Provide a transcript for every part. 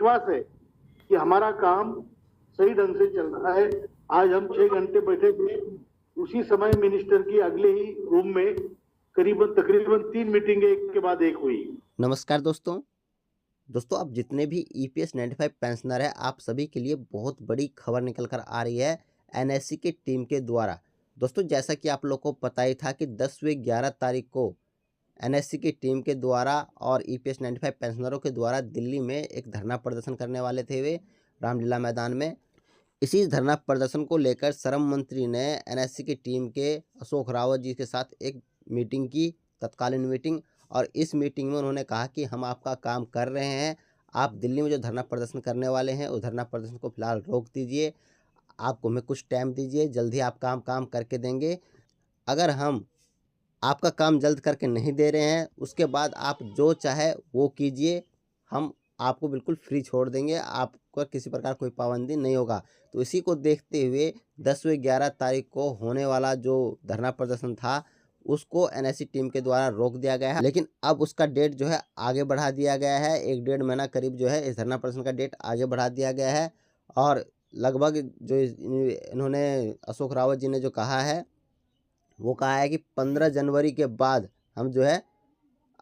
विश्वास है कि हमारा काम सही ढंग से चल रहा है। आज हम 6 घंटे बैठे थे, उसी समय मिनिस्टर की अगले ही रूम में तकरीबन 3 मीटिंग एक के बाद एक हुई। नमस्कार दोस्तों आप जितने भी EPS 95 पेंशनर है, आप सभी के लिए बहुत बड़ी खबर निकल कर आ रही है NSC की टीम के द्वारा। दोस्तों जैसा कि आप लोग को पता ही था कि 10वीं 11 तारीख को NSC की टीम के द्वारा और EPS 95 पेंशनरों के द्वारा दिल्ली में एक धरना प्रदर्शन करने वाले थे वे रामलीला मैदान में। इसी धरना प्रदर्शन को लेकर श्रम मंत्री ने NSC की टीम के अशोक रावत जी के साथ एक मीटिंग की, तत्कालीन मीटिंग। और इस मीटिंग में उन्होंने कहा कि हम आपका काम कर रहे हैं, आप दिल्ली में जो धरना प्रदर्शन करने वाले हैं उस धरना प्रदर्शन को फिलहाल रोक दीजिए, आपको हमें कुछ टाइम दीजिए, जल्द ही आपका हम काम करके देंगे। अगर हम आपका काम जल्द करके नहीं दे रहे हैं, उसके बाद आप जो चाहे वो कीजिए, हम आपको बिल्कुल फ्री छोड़ देंगे, आपको किसी प्रकार कोई पाबंदी नहीं होगा। तो इसी को देखते हुए 10वीं 11 तारीख को होने वाला जो धरना प्रदर्शन था उसको NSC टीम के द्वारा रोक दिया गया है, लेकिन अब उसका डेट जो है आगे बढ़ा दिया गया है। 1-1.5 महीना करीब जो है इस धरना प्रदर्शन का डेट आगे बढ़ा दिया गया है। और लगभग जो इन्होंने अशोक रावत जी ने जो कहा है वो कहा है कि 15 जनवरी के बाद हम जो है,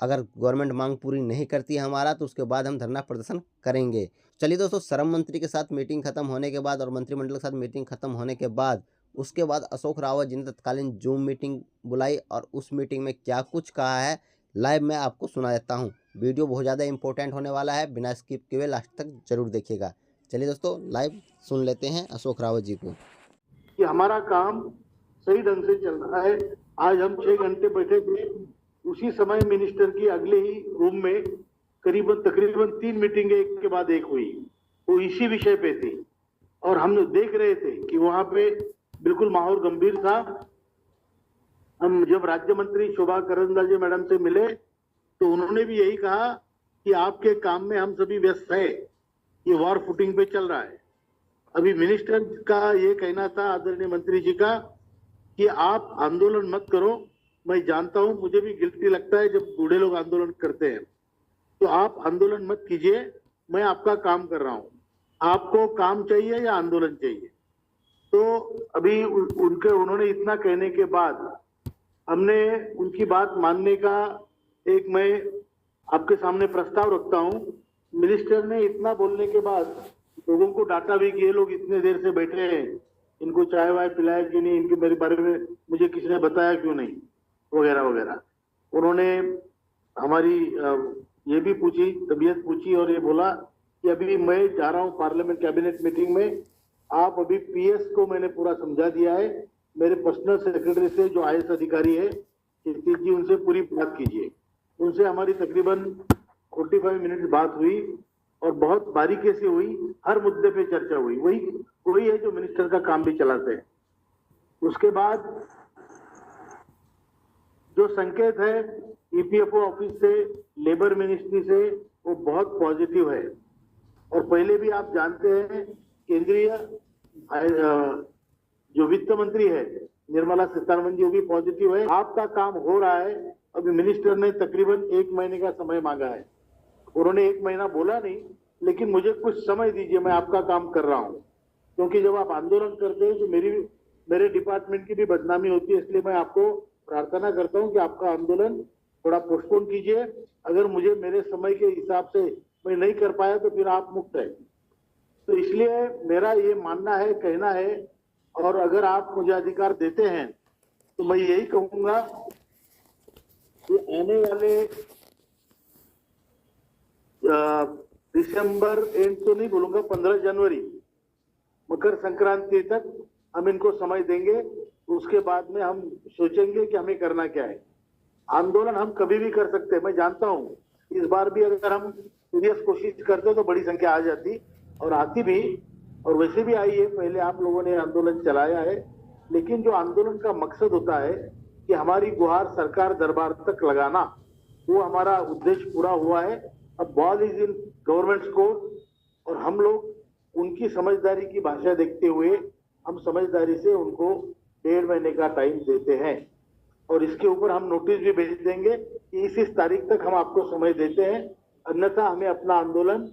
अगर गवर्नमेंट मांग पूरी नहीं करती है हमारा, तो उसके बाद हम धरना प्रदर्शन करेंगे। चलिए दोस्तों, श्रम मंत्री के साथ मीटिंग खत्म होने के बाद और मंत्रिमंडल के साथ मीटिंग खत्म होने के बाद उसके बाद अशोक रावत जी ने तत्कालीन जूम मीटिंग बुलाई और उस मीटिंग में क्या कुछ कहा है लाइव मैं आपको सुना देता हूँ। वीडियो बहुत ज़्यादा इंपॉर्टेंट होने वाला है, बिना स्किप किए लास्ट तक जरूर देखिएगा। चलिए दोस्तों, लाइव सुन लेते हैं अशोक रावत जी को। कि हमारा काम सही ढंग से चल रहा है। आज हम 6 घंटे बैठे थे, उसी समय मिनिस्टर की अगले ही रूम में तकरीबन 3 मीटिंग एक के बाद एक हुई, वो इसी विषय पे थी। और हम देख रहे थे कि वहां पे बिल्कुल माहौल गंभीर था। हम जब राज्य मंत्री शोभा करंदलाजे मैडम से मिले तो उन्होंने भी यही कहा कि आपके काम में हम सभी व्यस्त है, ये वॉर फुटिंग पे चल रहा है। अभी मिनिस्टर का ये कहना था, आदरणीय मंत्री जी का, कि आप आंदोलन मत करो। मैं जानता हूं, मुझे भी गिल्टी लगता है जब बूढ़े लोग आंदोलन करते हैं, तो आप आंदोलन मत कीजिए, मैं आपका काम कर रहा हूं। आपको काम चाहिए या आंदोलन चाहिए? तो अभी उन्होंने इतना कहने के बाद हमने उनकी बात मानने का एक मैं आपके सामने प्रस्ताव रखता हूं। मिनिस्टर ने इतना बोलने के बाद लोगों को डांटा भी कि ये लोग इतने देर से बैठे हैं, इनको चाय वाय पिलाया क्यों नहीं, इनके मेरे बारे में मुझे किसी ने बताया क्यों नहीं, वगैरह वगैरह। उन्होंने हमारी ये भी पूछी, तबीयत पूछी और ये बोला कि अभी मैं जा रहा हूँ पार्लियामेंट कैबिनेट मीटिंग में, आप अभी PS को मैंने पूरा समझा दिया है, मेरे पर्सनल सेक्रेटरी से जो IAS अधिकारी है कीर्ति जी, उनसे पूरी बात कीजिए। उनसे हमारी तकरीबन 45 मिनट बात हुई और बहुत बारीकी से हुई, हर मुद्दे पे चर्चा हुई। वही है जो मिनिस्टर का काम भी चलाते हैं। उसके बाद जो संकेत है EPFO ऑफिस से, लेबर मिनिस्ट्री से, वो बहुत पॉजिटिव है। और पहले भी आप जानते हैं केंद्रीय जो वित्त मंत्री है निर्मला सीतारमण जी, वो भी पॉजिटिव है। आपका काम हो रहा है। अभी मिनिस्टर ने तकरीबन 1 महीने का समय मांगा है। उन्होंने 1 महीना बोला नहीं, लेकिन मुझे कुछ समय दीजिए, मैं आपका काम कर रहा हूँ। क्योंकि जब आप आंदोलन करते हैं तो मेरे डिपार्टमेंट की भी बदनामी होती है, इसलिए मैं आपको प्रार्थना करता हूँ कि आपका आंदोलन थोड़ा पोस्टपोन कीजिए। अगर मुझे मेरे समय के हिसाब से मैं नहीं कर पाया तो फिर आप मुक्त है। तो इसलिए मेरा ये मानना है, कहना है, और अगर आप मुझे अधिकार देते हैं तो मैं यही कहूंगा कि आने वाले दिसंबर एंड तो नहीं बोलूंगा, 15 जनवरी मकर संक्रांति तक हम इनको समय देंगे। उसके बाद में हम सोचेंगे कि हमें करना क्या है। आंदोलन हम कभी भी कर सकते हैं, मैं जानता हूं इस बार भी अगर हम सीरियस कोशिश करते तो बड़ी संख्या आ जाती और आती भी, और वैसे भी आई है। पहले आप लोगों ने आंदोलन चलाया है, लेकिन जो आंदोलन का मकसद होता है कि हमारी गुहार सरकार दरबार तक लगाना, वो हमारा उद्देश्य पूरा हुआ है। अब ball is in government court और हम लोग उनकी समझदारी की भाषा देखते हुए हम समझदारी से उनको 1.5 महीने का टाइम देते हैं। और इसके ऊपर हम नोटिस भी भेज देंगे कि इस तारीख तक हम आपको समय देते हैं, अन्यथा हमें अपना आंदोलन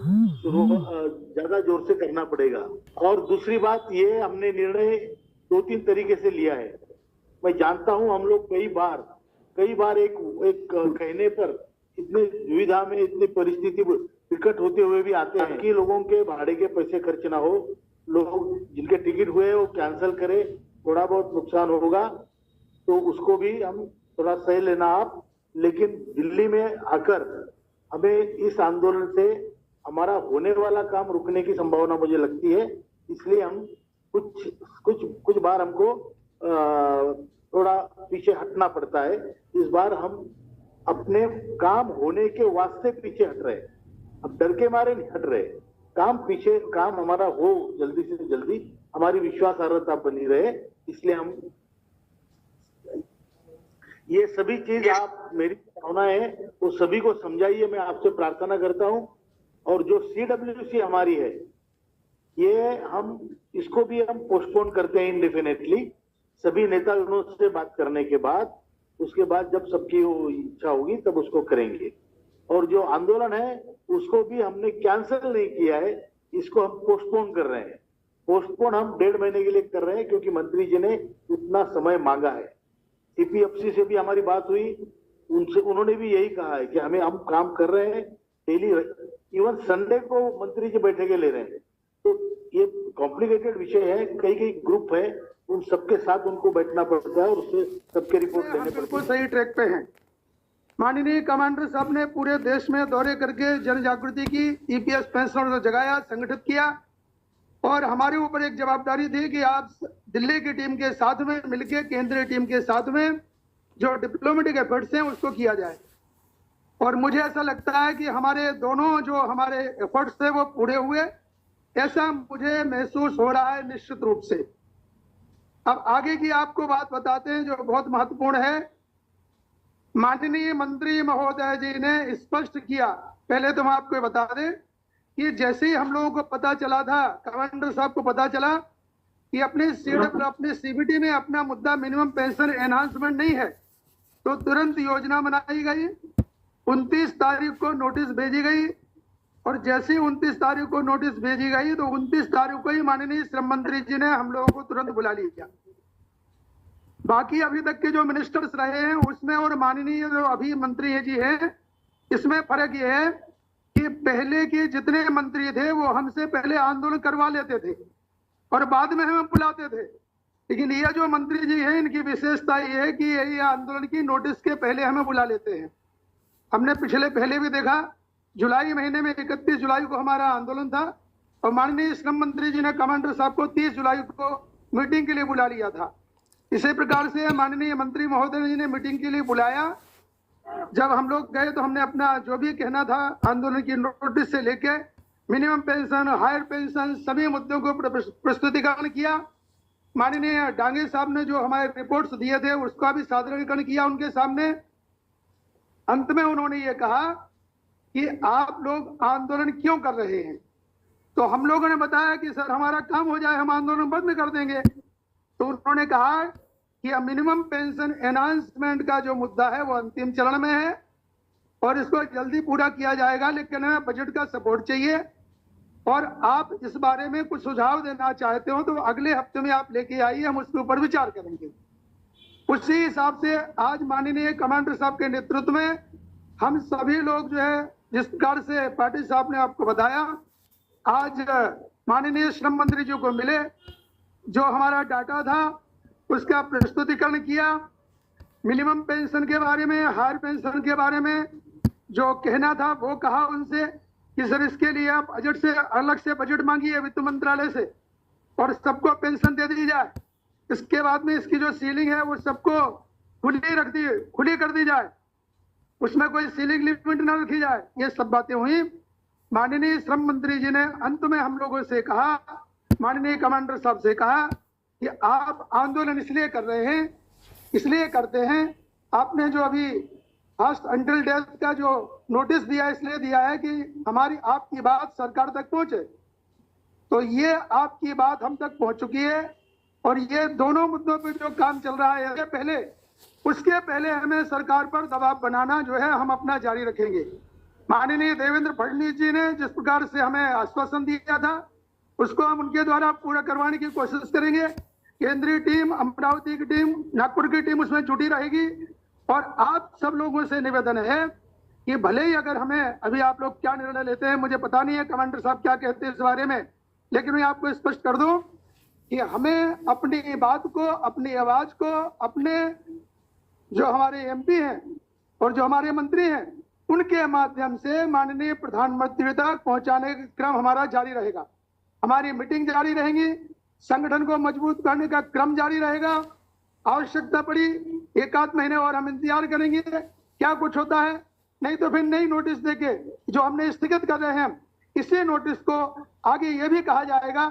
ज्यादा जोर से करना पड़ेगा। और दूसरी बात ये, हमने निर्णय 2-3 तरीके से लिया है। मैं जानता हूं हम लोग कई बार एक कहने पर इतने दुविधा में, इतनी परिस्थिति विकट होते हुए भी आते हैं कि लोगों के भाड़े के पैसे खर्च ना हो, लोग जिनके टिकट हुए वो कैंसिल करे, थोड़ा बहुत नुकसान होगा तो उसको भी हम थोड़ा सह लेना आप। लेकिन दिल्ली में आकर हमें इस आंदोलन से हमारा होने वाला काम रुकने की संभावना मुझे लगती है, इसलिए हम कुछ बार हमको थोड़ा पीछे हटना पड़ता है। इस बार हम अपने काम होने के वास्ते पीछे हट रहे हैं, अब डर के मारे नहीं हट रहे। काम हमारा हो जल्दी से जल्दी, हमारी विश्वासार्हता बनी रहे, इसलिए हम ये सभी चीज, आप मेरी भावना है वो सभी को समझाइए, मैं आपसे प्रार्थना करता हूं। और जो CWC हमारी है, ये हम इसको भी हम पोस्टपोन करते हैं इंडेफिनेटली, सभी नेताओं से बात करने के बाद, उसके बाद जब सबकी इच्छा होगी तब उसको करेंगे। और जो आंदोलन है उसको भी हमने कैंसिल नहीं किया है, इसको हम पोस्टपोन कर रहे हैं। पोस्टपोन हम 1.5 महीने के लिए कर रहे हैं क्योंकि मंत्री जी ने उतना समय मांगा है। CPFC से भी हमारी बात हुई, उन्होंने भी यही कहा है कि हम काम कर रहे हैं डेली, इवन संडे को मंत्री जी बैठकें ले रहे हैं। तो ये कॉम्प्लिकेटेड विषय है, कई ग्रुप है, उन सबके साथ उनको बैठना पड़ता है और उससे सबके रिपोर्ट लेने पड़ते हैं। बिल्कुल सही ट्रैक पे हैं। माननीय कमांडर साहब ने पूरे देश में दौरे करके जन जागृति की, EPS पेंशनर्स को जगाया, संगठित किया, और हमारे ऊपर एक जवाबदारी थी कि आप दिल्ली की टीम के साथ में मिलकर केंद्रीय टीम के साथ में जो डिप्लोमेटिक एफर्ट्स हैं उसको किया जाए। और मुझे ऐसा लगता है कि हमारे दोनों जो हमारे एफर्ट्स थे वो पूरे हुए, ऐसा मुझे महसूस हो रहा है निश्चित रूप से। अब आगे की आपको बात बताते हैं जो बहुत महत्वपूर्ण है। माननीय मंत्री महोदय जी ने स्पष्ट किया, पहले तो हम आपको बता दें कि जैसे ही हम लोगों को पता चला था, कमांडर साहब को पता चला कि अपने CBT में अपना मुद्दा मिनिमम पेंशन एनहांसमेंट नहीं है, तो तुरंत योजना बनाई गई। 29 तारीख को नोटिस भेजी गई, और जैसे ही 29 तारीख को नोटिस भेजी गई तो 29 तारीख को ही माननीय श्रम मंत्री जी ने हम लोगों को तुरंत बुला लिया। बाकी अभी तक के जो मिनिस्टर्स रहे हैं उसमें और माननीय जो अभी मंत्री जी हैं, इसमें फर्क ये है कि पहले के जितने मंत्री थे वो हमसे पहले आंदोलन करवा लेते थे और बाद में हमें बुलाते थे, लेकिन ये जो मंत्री जी हैं इनकी विशेषता ये है कि ये आंदोलन की नोटिस के पहले हमें बुला लेते हैं। हमने पहले भी देखा, जुलाई महीने में 31 जुलाई को हमारा आंदोलन था और माननीय श्रम मंत्री जी ने कमांडर साहब को 30 जुलाई को मीटिंग के लिए बुला लिया था। इसी प्रकार से माननीय मंत्री महोदय जी ने मीटिंग के लिए बुलाया। जब हम लोग गए तो हमने अपना जो भी कहना था आंदोलन की नोटिस से लेके मिनिमम पेंशन, हायर पेंशन, सभी मुद्दों को प्रस्तुतिकरण किया। माननीय डांगे साहब ने जो हमारे रिपोर्ट्स दिए थे उसका भी सादरीकरण किया उनके सामने। अंत में उन्होंने ये कहा कि आप लोग आंदोलन क्यों कर रहे हैं, तो हम लोगों ने बताया कि सर हमारा काम हो जाए हम आंदोलन बंद कर देंगे। तो उन्होंने कहा कि मिनिमम पेंशन एनहांसमेंट का जो मुद्दा है वो अंतिम चरण में है और इसको जल्दी पूरा किया जाएगा, लेकिन हमें बजट का सपोर्ट चाहिए और आप इस बारे में कुछ सुझाव देना चाहते हो तो अगले हफ्ते में आप लेके आइए, हम उसके ऊपर विचार करेंगे। उसी हिसाब से आज माननीय कमांडर साहब के नेतृत्व में हम सभी लोग जो है, जिस प्रकार से पाटिल साहब ने आपको बताया, आज माननीय श्रम मंत्री जी को मिले, जो हमारा डाटा था उसका प्रस्तुतिकरण किया। मिनिमम पेंशन के बारे में, हायर पेंशन के बारे में जो कहना था वो कहा उनसे कि सर इसके लिए आप बजट से अलग से बजट मांगिए वित्त मंत्रालय से और सबको पेंशन दे दी जाए। इसके बाद में इसकी जो सीलिंग है वो सबको खुली कर दी जाए, उसमें कोई सीलिंग लिमिट न रखी जाए। ये सब बातें हुई। माननीय श्रम मंत्री जी ने अंत में हम लोगों से कहा, माननीय कमांडर साहब से कहा कि आप आंदोलन इसलिए कर रहे हैं, इसलिए करते हैं, आपने जो अभी फास्ट अंटिल डेथ का जो नोटिस दिया इसलिए दिया है कि हमारी आपकी बात सरकार तक पहुंचे। तो ये आपकी बात हम तक पहुंच चुकी है और ये दोनों मुद्दों पे जो काम चल रहा है उसके पहले हमें सरकार पर दबाव बनाना जो है हम अपना जारी रखेंगे। माननीय देवेंद्र फडणवीस जी ने जिस प्रकार से हमें आश्वासन दिया था उसको हम उनके द्वारा पूरा करवाने की कोशिश करेंगे। केंद्रीय टीम, अमरावती की टीम, नागपुर की टीम उसमें जुटी रहेगी। और आप सब लोगों से निवेदन है कि भले ही अगर हमें, अभी आप लोग क्या निर्णय लेते हैं मुझे पता नहीं है, कमांडर साहब क्या कहते हैं इस बारे में, लेकिन मैं आपको स्पष्ट कर दूं कि हमें अपनी बात को, अपनी आवाज को, अपने जो हमारे एमपी हैं और जो हमारे मंत्री हैं उनके माध्यम से माननीय प्रधानमंत्री तक पहुंचाने का क्रम हमारा जारी रहेगा। हमारी मीटिंग जारी रहेगी, संगठन को मजबूत करने का क्रम जारी रहेगा। आवश्यकता पड़ी एक आध महीने और हम इंतजार करेंगे क्या कुछ होता है, नहीं तो फिर नई नोटिस देके जो हमने स्थगित कर रहे हैं इसी नोटिस को आगे ये भी कहा जाएगा